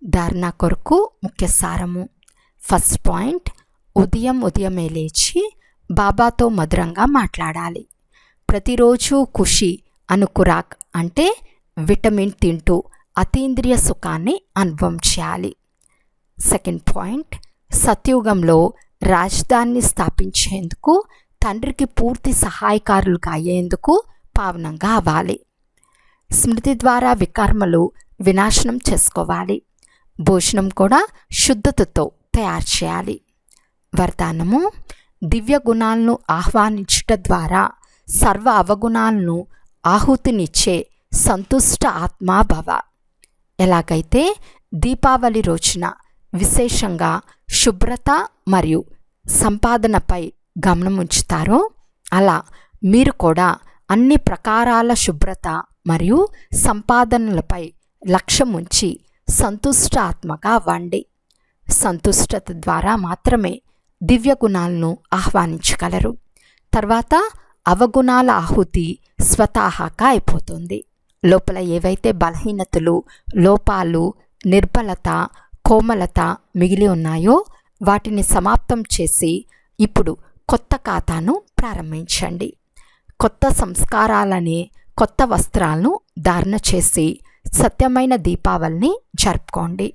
ధారణ కొరకు ముఖ్య సారము. ఫస్ట్ పాయింట్, ఉదయమే లేచి బాబాతో మధురంగా మాట్లాడాలి. ప్రతిరోజు ఖుషి అను ఖురాక్ అంటే విటమిన్ తింటూ అతీంద్రియ సుఖాన్ని అనుభవం చేయాలి. సెకండ్ పాయింట్, సత్యుగంలో రాజధానిని స్థాపించేందుకు తండ్రికి పూర్తి సహాయకారులుగా అయ్యేందుకు పావనంగా అవ్వాలి. స్మృతి ద్వారా వికర్మలు వినాశనం చేసుకోవాలి. భోజనం కూడా శుద్ధతతో తయారు చేయాలి. వరదానము, దివ్య గుణాలను ఆహ్వానించుట ద్వారా సర్వ అవగుణాలను ఆహుతినిచ్చే సంతుష్ట ఆత్మాభవ. ఎలాగైతే దీపావళి రోజున విశేషంగా శుభ్రత మరియు సంపాదనపై గమనం ఉంచుతారో అలా మీరు కూడా అన్ని ప్రకారాల శుభ్రత మరియు సంపాదనలపై లక్ష్యం ఉంచి సంతుష్ట ఆత్మగా అవ్వండి. సంతుష్టత ద్వారా మాత్రమే దివ్య గుణాలను ఆహ్వానించగలరు. తర్వాత అవగుణాల ఆహుతి స్వతహాగా అయిపోతుంది. లోపల ఏవైతే బలహీనతలు, లోపాలు, నిర్బలత, కోమలత మిగిలి ఉన్నాయో వాటిని సమాప్తం చేసి ఇప్పుడు కొత్త ఖాతాను ప్రారంభించండి. కొత్త సంస్కారాలనే కొత్త వస్త్రాలను ధారణ చేసి సత్యమైన దీపావళిని జరుపుకోండి.